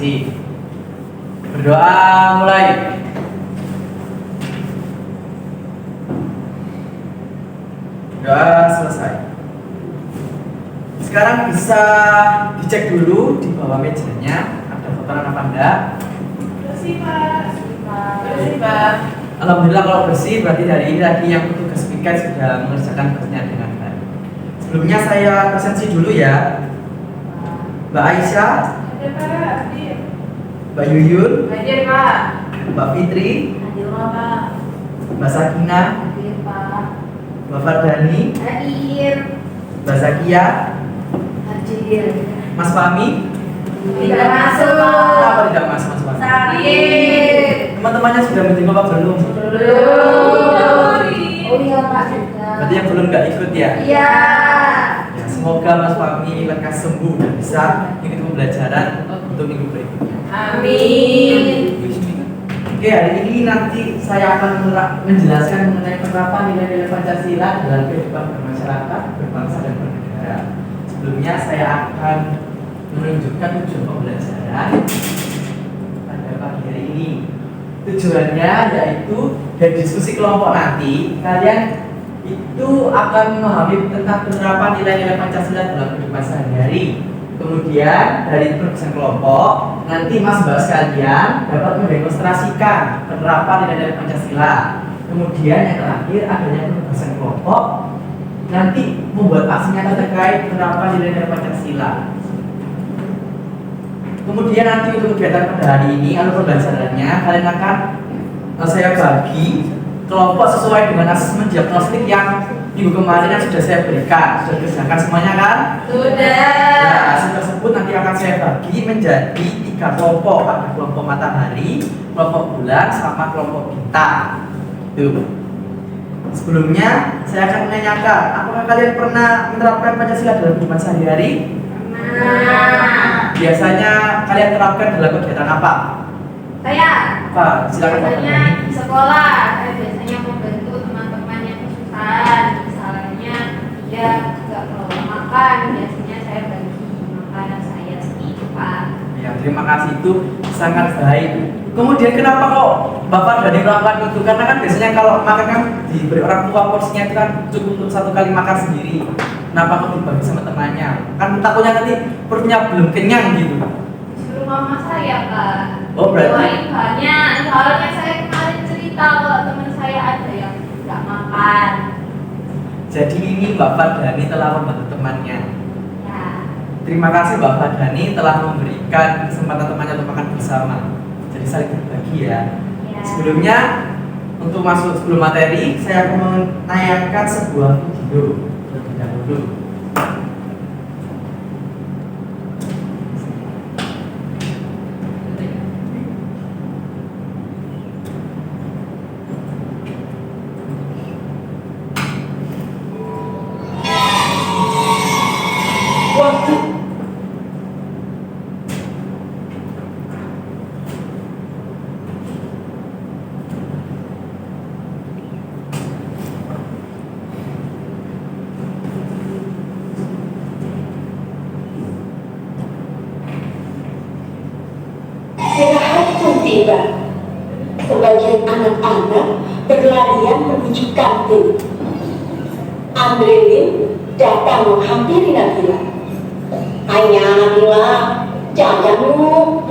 masing-masing. Berdoa mulai. Doa selesai. Sekarang bisa dicek dulu di bawah mejanya ada kotoran apa enggak. Bersih Pak. Bersih Pak. Alhamdulillah kalau bersih berarti hari ini tadi yang petugas piket sudah mengerjakan tugasnya dengan baik. Sebelumnya saya presensi dulu ya. Mbak Aisyah, Ada Pak. Hadir. Mbak Yuyun, Hadir Pak. Mbak Fitri, Hadir Pak. Mbak Sakina, Hadir Pak. Mbak Fardani, Hadir. Mbak Zakia, Hadir. Mas Fahmi. Tidak masuk. Kenapa tidak Mas Fahmi? Sakit. Teman-temannya sudah menjenguk apa belum? Belum. Oh iya Pak sudah. Berarti yang belum nggak ikut ya? Iya. Ya, semoga Mas Fahmi lekas sembuh dan bisa mengikuti pembelajaran untuk minggu berikutnya. Amin. Oke, hari ini nanti saya akan menjelaskan mengenai penerapan nilai-nilai Pancasila dalam kehidupan bermasyarakat, berbangsa dan bernegara. Sebelumnya saya akan menunjukkan tujuan pembelajaran pada pagi hari ini. Tujuannya yaitu dari diskusi kelompok nanti kalian itu akan memahami tentang penerapan nilai-nilai Pancasila dalam kehidupan sehari-hari. Kemudian dari perbincangan kelompok nanti Mas Mbak sekalian dapat mendemonstrasikan penerapan nilai-nilai Pancasila. Kemudian yang terakhir adanya perbincangan kelompok nanti membuat aksi nyata terkait penerapan nilai-nilai Pancasila. Kemudian nanti untuk kegiatan pada hari ini alur pembelajarannya kalian akan saya bagi kelompok sesuai dengan asesmen diagnostik yang minggu kemarin yang sudah saya berikan. Sudah dikerjakan semuanya kan? Sudah. Nah, hasil tersebut nanti akan saya bagi menjadi 3 kelompok. Ada kelompok matahari, kelompok bulan, sama kelompok bintang. Tuh. Sebelumnya saya akan menanyakan, apakah kalian pernah menerapkan Pancasila dalam kehidupan sehari-hari? Nah. Biasanya kalian terapkan dalam kegiatan apa? Saya. Apa? Silakan Pak Biasanya Fardani. di sekolah. Saya biasanya membantu teman-teman yang kesusahan. Misalnya dia nggak mau makan, biasanya saya bagi makanan saya seperti Pak. Ya, terima kasih, itu sangat baik. Kemudian kenapa kok Bapak dari melakukan itu? Karena kan biasanya kalau makan kan diberi orang tua porsinya itu kan cukup untuk 1 kali makan sendiri. Kenapa kok dibagi sama temannya? Kan takutnya nanti perutnya belum kenyang gitu. Disuruh mama saya Pak. Oh, berarti Doain banyak. Soalnya saya kemarin cerita kalau teman saya ada yang nggak makan. jadi ini Mbak Fardani telah membantu temannya. Ya. Terima kasih Mbak Fardani telah memberikan kesempatan temannya untuk makan bersama. Jadi saling berbagi ya. Ya. Sebelumnya untuk masuk sebelum materi, saya akan menayangkan sebuah video terlebih dahulu. Waktu Istirahat pun tiba. Sebagian anak-anak berlarian menuju kantin. Andrelin datang menghampiri Nabila. Hanya Nabila, jangan lu.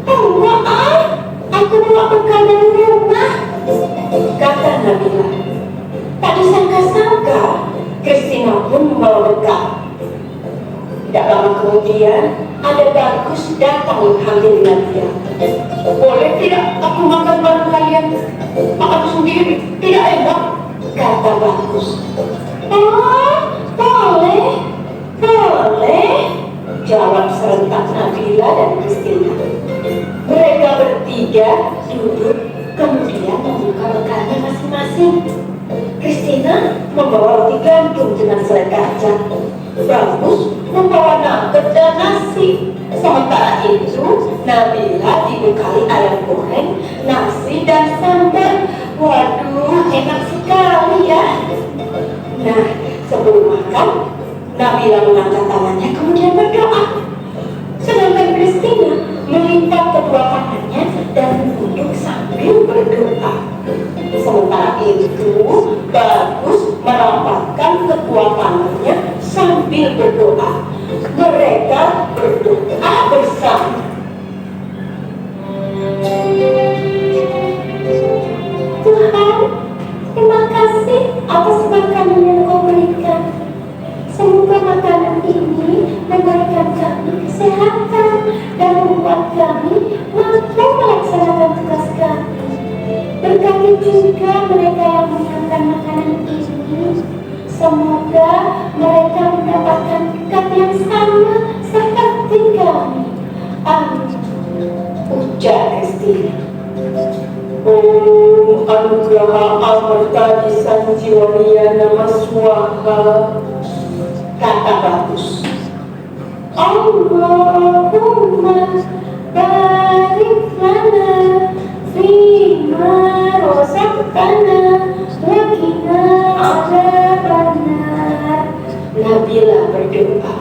Enggak, aku bawa bekal dari rumah, kata Nabila. Tak disangka-sangka, Christina pun membawa bekal. Tidak lama kemudian, ada Bagus datang menghampiri Nadia. Boleh tidak aku makan bareng kalian? Makan sendiri, tidak enak, kata Bagus. Boleh, boleh, jawab serentak Nabila dan Christina. Mereka bertiga duduk, kemudian membuka bekalnya masing-masing. Christina membawa roti gantung dengan selai kacang. Bagus membawa nugget dan nasi. Sementara itu, Nabila dibekali ayam goreng, nasi dan sambal. Waduh, enak sekali ya. Nah, sebelum makan, Nabila mengangkat tangannya kemudian berdoa. Sedangkan Christina mengangkat kedua tangannya dan duduk sambil berdoa. Sementara itu, Bagus merapatkan kedua tangannya sambil berdoa. Mereka berdoa bersama. Tuhan, terima kasih atas makanan yang Kau berikan. Semoga makanan ini memberikan kami kesehatan dan membuat kami mampu melaksanakan tugas kami. Berkati juga mereka yang menyiapkan makanan ini. Semoga mereka mendapatkan berkat yang sama seperti kami. Amin. Ujar Kristina. Om Anugraha Amartadi Sanjiwaniya Namaswaha, kata Bagus. Allahumma barik lana fima rozaqtana wa qina adzabannar. Nabila berdoa.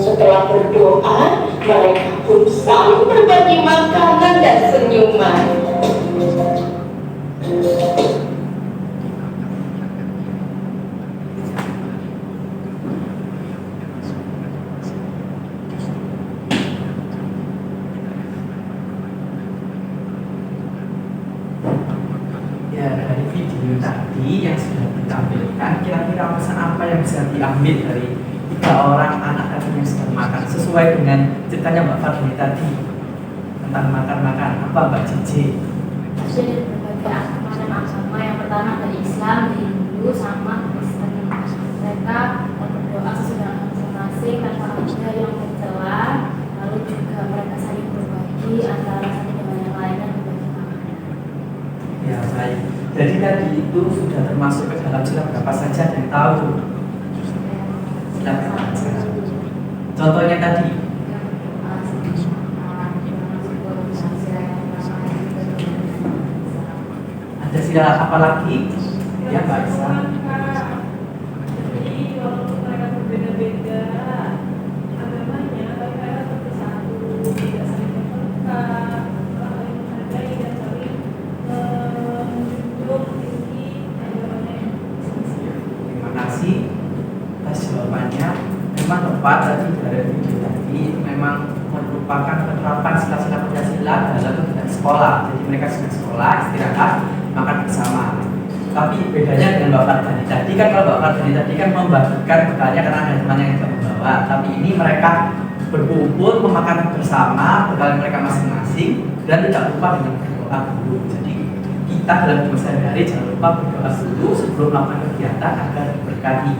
Setelah berdoa, mereka pun saling berbagi makanan dan senyuman. Ya, dari video tadi yang sudah ditampilkan, kira-kira pesan apa yang bisa diambil dari 3 orang anak tadi yang sedang makan sesuai dengan ceritanya Mbak Fadli tadi tentang makan-makan? Apa Mbak Cici? Jadi berbagai macam agama. Yang pertama dari Islam, dari Hindu, sama Kristen. Mereka berdoa sesudah masing-masing tanpa ada yang mencela. Lalu juga mereka saling berbagi antara satu dengan yang lainnya, berbagi makanan. Ya baik. Jadi tadi itu sudah termasuk ke dalam sila berapa saja yang tahu? Sila berapa saja? Contohnya tadi. Ada sila apa lagi? Ya Mbak Isa. Jadi walaupun mereka berbeda-beda agamanya, tapi mereka tetap bersatu, tidak saling bertengkar, saling menghargai dan saling menjunjung tinggi agamanya yang masing-masing. Terima kasih atas jawabannya. Memang tepat tadi dari video tadi memang merupakan penerapan sila-sila Pancasila dalam kegiatan sekolah. Jadi mereka sudah sekolah, istirahat, makan bersama. Tapi bedanya dengan Bapak Dhani tadi kan, kalau Bapak Dhani tadi kan membagikan bekalnya karena ada temannya yang tidak membawa. Tapi ini mereka berkumpul memakan bersama bekal mereka masing-masing dan tidak lupa dengan berdoa dulu. Jadi kita dalam hidup sehari-hari jangan lupa berdoa dulu sebelum melakukan kegiatan agar diberkahi.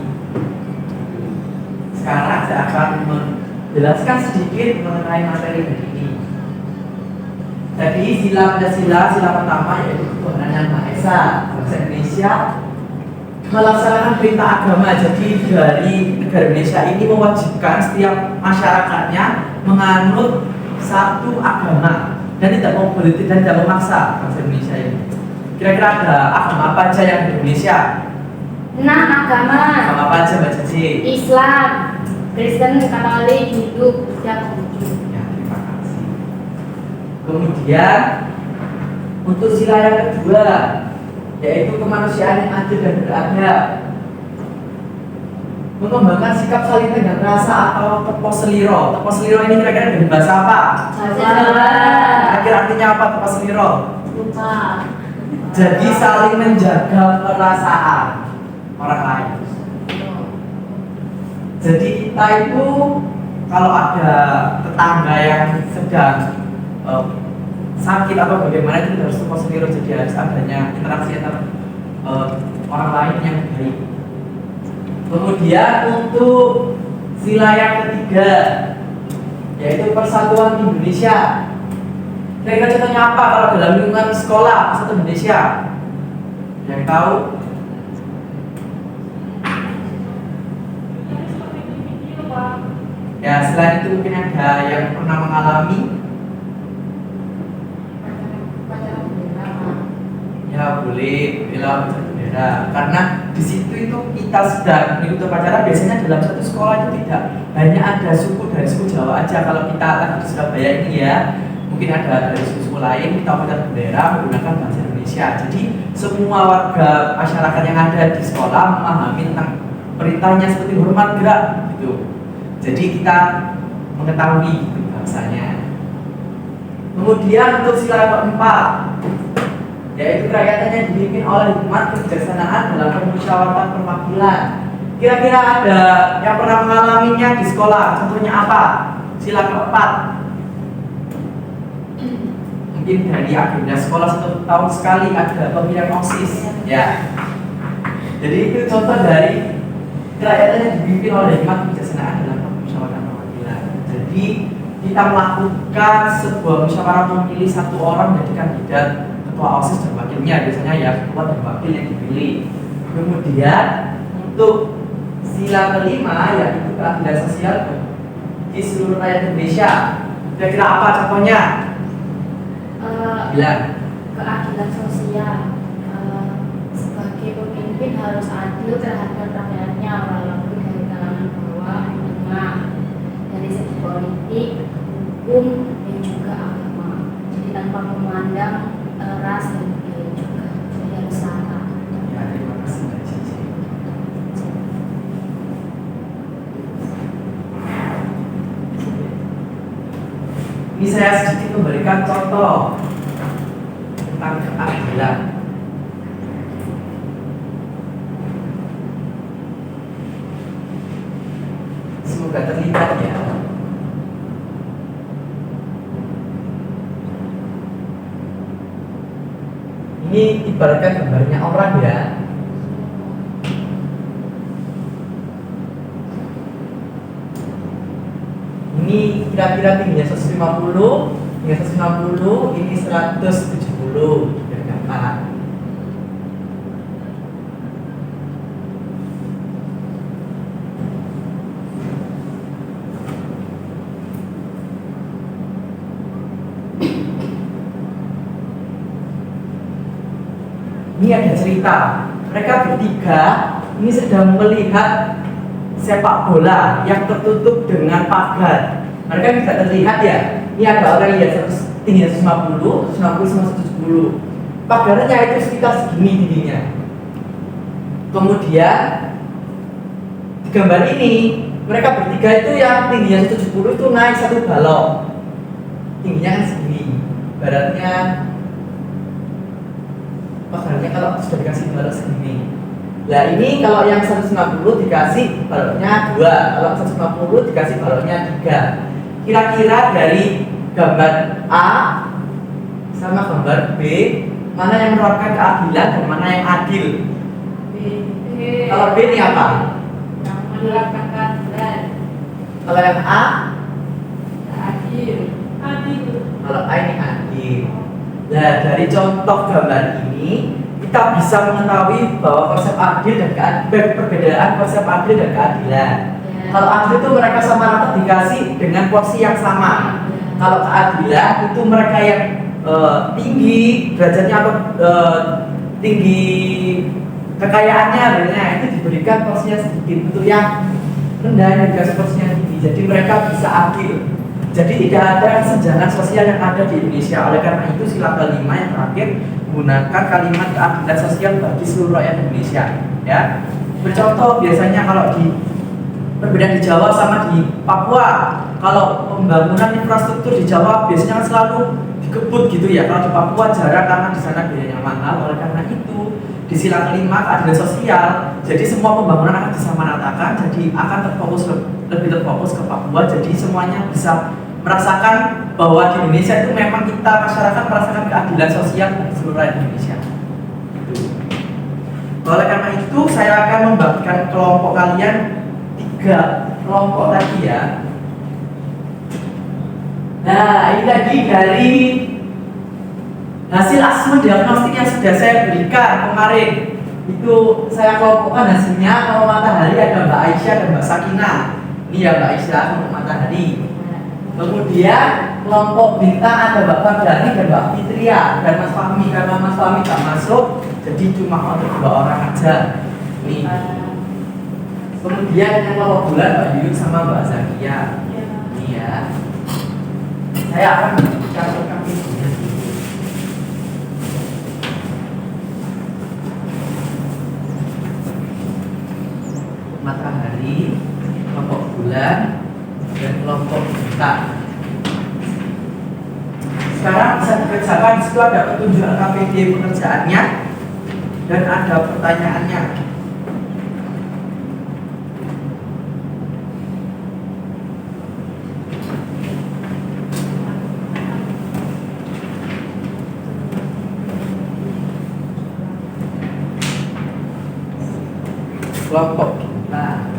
Sekarang saya akan menjelaskan sedikit mengenai materi hari ini. Jadi sila Pancasila, sila pertama yaitu ketuhanan yang Maha Esa. Bahasa Indonesia melaksanakan perintah agama. Jadi dari negara Indonesia ini mewajibkan setiap masyarakatnya menganut satu agama dan tidak mempolitik dan tidak memaksa. Bahasa Indonesia ini. Kira-kira ada agama apa aja yang di Indonesia? 6 agama. Agama apa aja Mbak Cici? Islam, Kristen, Katolik, Hindu, dan Buddhis. Ya, terima kasih. Kemudian untuk sila yang kedua yaitu kemanusiaan yang adil dan beradab. Mengembangkan sikap saling tenggang rasa atau teposeliro. Teposeliro ini kira-kira dari bahasa apa? Jawa. Kira-kira artinya apa teposeliro? Lupa. Jadi saling menjaga perasaan orang lain. Jadi kita itu kalau ada tetangga yang sedang sakit atau bagaimana itu harus teposeliro. Jadi harus adanya interaksi antara orang lain yang baik. Kemudian untuk sila yang ketiga yaitu persatuan Indonesia. Kira-kira contohnya apa kalau dalam lingkungan sekolah persatuan Indonesia? Yang tahu? Ini seperti di video, Pak. Ya selain itu mungkin ada yang pernah mengalami. Ya boleh, bela bendera. bernegara. Karena di situ itu kita sedang mengikuti upacara, biasanya dalam satu sekolah itu tidak hanya ada suku dari suku Jawa aja. Kalau kita lagi di Surabaya ini ya, mungkin ada dari suku lain, kita upacara bendera menggunakan bahasa Indonesia. Jadi semua warga masyarakat yang ada di sekolah memahami tentang perintahnya seperti hormat gerak gitu. Jadi kita mengetahui gitu bahasanya. Kemudian untuk sila keempat, yaitu kerakyatan yang dipimpin oleh hikmat kebijaksanaan dalam permusyawaratan perwakilan. Kira-kira ada yang pernah mengalaminya di sekolah? Contohnya apa? Sila keempat. Mungkin dari agenda sekolah 1 tahun sekali ada pemilihan OSIS. Ya. Jadi itu contoh dari kerakyatan yang dipimpin oleh hikmat kebijaksanaan dalam permusyawaratan perwakilan. Jadi kita melakukan sebuah musyawarah memilih 1 orang menjadi kandidat ketua OSIS dan wakilnya, biasanya ya ketua dan wakil yang dipilih. Kemudian untuk sila kelima yaitu keadilan sosial di seluruh rakyat Indonesia. Kira-kira apa contohnya? Bilang. Keadilan sosial. Sebagai pemimpin harus adil terhadap rakyatnya, walaupun dari kalangan bawah, menengah, dari segi politik, hukum, dan juga agama. Jadi tanpa memandang ras dan budaya juga. Jadi harus sama. Ya, terima kasih Mbak Cici. Ini saya sedikit memberikan contoh tentang keadilan. Semoga terlihat ya. Ini ibaratkan gambarnya orang ya. Ini kira-kira tingginya 150, ini 150, ini 170 biar gampang. Ini ada cerita, mereka bertiga ini sedang melihat sepak bola yang tertutup dengan pagar. Mereka tidak terlihat ya. Ini ada orang yang tingginya 150, 170. Pagarnya itu sekitar segini tingginya. Kemudian di gambar ini mereka bertiga itu yang tingginya 170 itu naik 1 balok. Tingginya kan segini. Baratnya pagarnya kalau sudah dikasih balok segini. Nah ini kalau yang 150 dikasih baloknya 2, kalau 150 dikasih baloknya 3. Kira-kira dari gambar A sama gambar B, mana yang menerapkan keadilan dan mana yang adil? Kalau B ini apa? Yang menerapkan keadilan. Kalau yang A? Adil. Adil. Kalau A ini adil. Nah dari contoh gambar ini kita bisa mengetahui bahwa konsep adil dan keadilan, perbedaan konsep adil dan keadilan. Kalau adil itu mereka sama rata dikasih dengan porsi yang sama. Kalau keadilan itu mereka yang tinggi derajatnya atau tinggi kekayaannya, itu diberikan porsinya sedikit. Untuk yang rendah yang dikasih porsinya tinggi. Jadi mereka bisa adil. Jadi tidak ada kesenjangan sosial yang ada di Indonesia. Oleh karena itu sila kelima yang terakhir gunakan kalimat keadilan sosial bagi seluruh rakyat Indonesia. Ya, bercontoh biasanya kalau di perbedaan di Jawa sama di Papua. Kalau pembangunan infrastruktur di Jawa biasanya kan selalu dikebut gitu ya. Kalau di Papua jarang karena di sana biayanya mahal. Oleh karena itu di sila kelima keadilan sosial, jadi semua pembangunan akan disamaratakan. Jadi akan lebih terfokus ke Papua. Jadi semuanya bisa merasakan bahwa di Indonesia itu memang kita masyarakat merasakan keadilan sosial di seluruh rakyat Indonesia. Gitu. Oleh karena itu saya akan membagikan kelompok kalian 3 kelompok tadi ya. Nah ini tadi dari hasil asesmen diagnostik yang sudah saya berikan kemarin. Itu saya kelompokkan hasilnya. Kalau matahari ada Mbak Aisyah dan Mbak Sakinah. Ini ya Mbak Aisyah untuk matahari. Kemudian kelompok bintang ada Mbak Fadani dan Mbak Fitria dan Mas Fahmi. Karena Mas Fahmi tak masuk, jadi cuma untuk 2 orang aja. Nih. Kemudian yang kelompok bulan Mbak Yuyun sama Mbak Zakia. Ini ya. Saya akan mencatatkan videonya dulu. Matahari, kelompok bulan, dan kelompok bintang. Sekarang bisa dikerjakan. Di situ ada petunjuk KPD pekerjaannya dan ada pertanyaannya. Kelompok bintang.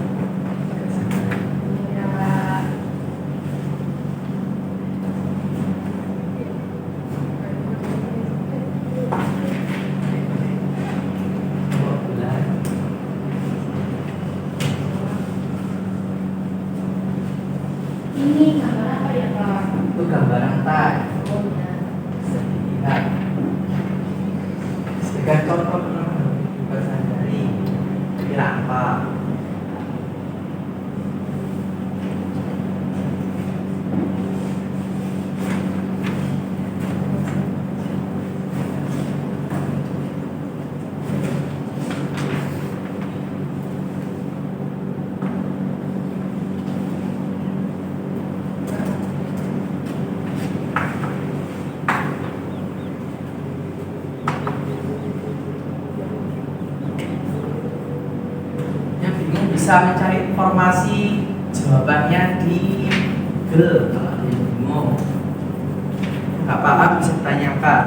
Kelompok bulan. Ini gambar apa ya Pak? Itu gambar rantai. Oh ya. Bisa dilihat. Sebagai contoh penampilan sehari-hari, kira apa? Yang bingung bisa mencari informasi jawabannya di Google. Kalau ada yang bingung, nggak paham bisa ditanyakan.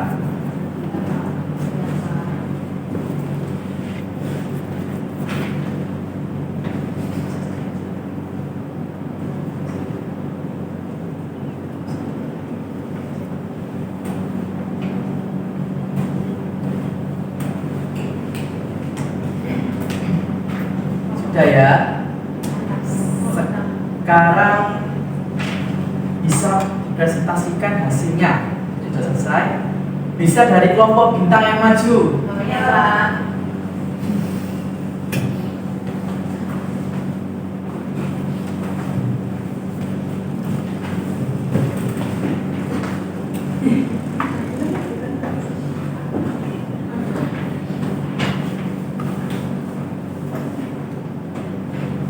Sudah ya. Sekarang bisa dipresentasikan hasilnya. Sudah selesai. Bisa dari kelompok bintang yang maju. Oh ya Pak.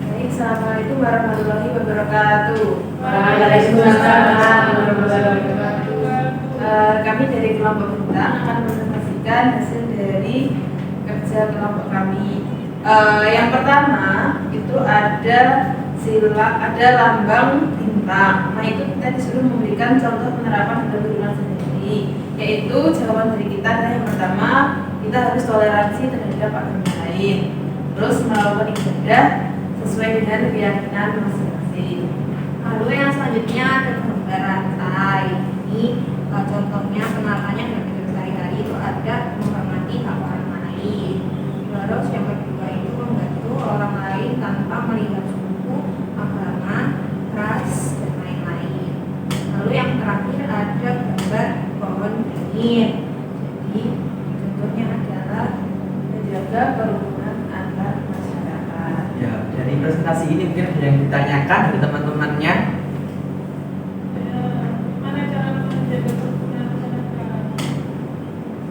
Baik, assalamualaikum warahmatullahi wabarakatuh. Waalaikumsalam warahmatullahi wabarakatuh. Kami dari kelompok bintang akan mempresentasikan hasil dari kerja kelompok kami. Yang pertama itu ada ada lambang bintang. Nah itu kita disuruh memberikan contoh penerapan dalam kehidupan sendiri. Yaitu jawaban dari kita adalah yang pertama, kita harus toleransi terhadap agama lain. Terus melakukan ibadah sesuai dengan keyakinan masing-masing. Lalu yang selanjutnya ada gambar rantai. Ini contohnya penerapannya dalam hidup sehari-hari itu ada menghormati hak orang lain. Terus yang kedua itu membantu orang lain tanpa melihat suku, agama, ras, dan lain-lain. Lalu yang terakhir ada gambar pohon beringin. Jadi bentuknya adalah Menjaga kerukunan antar masyarakat. Ya, dari presentasi ini mungkin ada yang ditanyakan dari teman-temannya. Mana cara menjaga kerukunan masyarakat?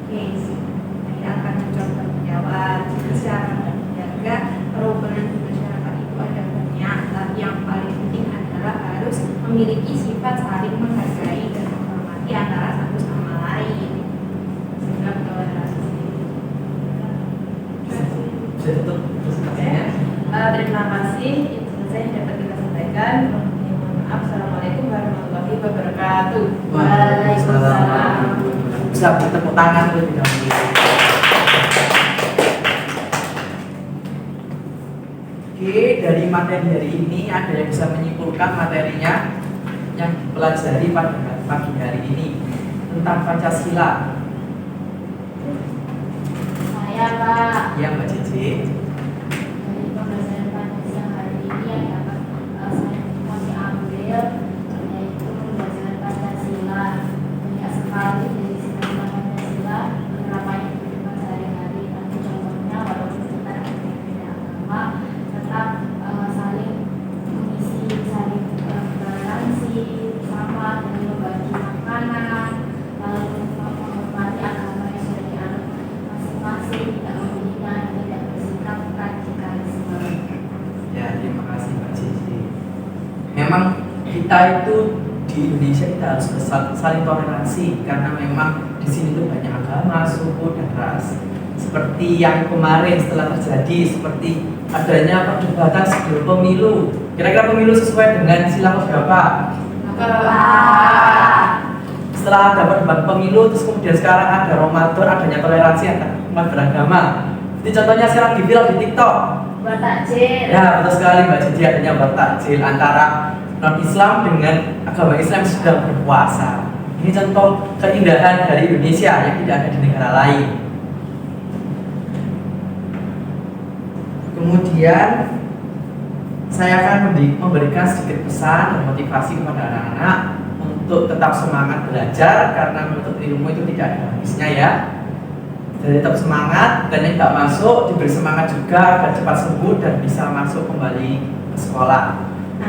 Oke, saya akan mencoba menjawab. Cara menjaga kerukunan di masyarakat itu ada banyak, tapi yang paling penting adalah harus memiliki sifat saling menghargai dan menghormati antara satu sama lain. Sehingga toleransi. Bisa tutup presentasinya. Terima kasih. Itu saja yang dapat kita sampaikan. Mohon maaf. Assalamualaikum warahmatullahi wabarakatuh. Waalaikumsalam. Bisa bertepuk tangan terlebih dahulu. Oke, dari materi hari ini ada yang bisa menyimpulkan materinya yang dipelajari pada pagi hari ini tentang Pancasila. Saya Pak. Ya, Mbak Cici. Dari pembelajaran pada siang hari ini yang dapat saya kami ambil yaitu masing-masing, tidak menghina, tidak bersikap radikalisme. Ya, terima kasih Mbak Cici. Memang kita itu di Indonesia kita harus saling toleransi karena memang di sini tuh banyak agama, suku dan ras. Seperti yang kemarin setelah terjadi, seperti adanya perdebatan sebelum pemilu. Kira-kira pemilu sesuai dengan sila berapa? Setelah ada perdebatan pemilu, terus kemudian sekarang ada Ramadan, adanya toleransi antar umat beragama. Jadi contohnya sekarang di viral di TikTok. Bertakjil. Ya, betul sekali Mbak Cici, adanya bertakjil antara non-Islam dengan agama Islam yang sedang berpuasa. Ini contoh keindahan dari Indonesia yang tidak ada di negara lain. Kemudian saya akan memberikan sedikit pesan dan motivasi kepada anak-anak untuk tetap semangat belajar karena menuntut ilmu itu tidak ada habisnya ya. Jadi tetap semangat dan yang tidak masuk diberi semangat juga agar cepat sembuh dan bisa masuk kembali ke sekolah.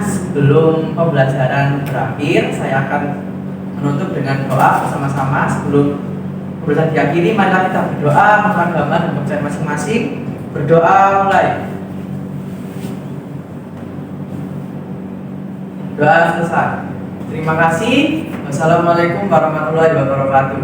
Sebelum pembelajaran berakhir, saya akan menutup dengan doa bersama-sama. Sebelum pembelajaran diakhiri, marilah kita berdoa menurut agama dan kepercayaan masing-masing. Berdoa mulai. Doa selesai. Terima kasih. Wassalamualaikum warahmatullahi wabarakatuh.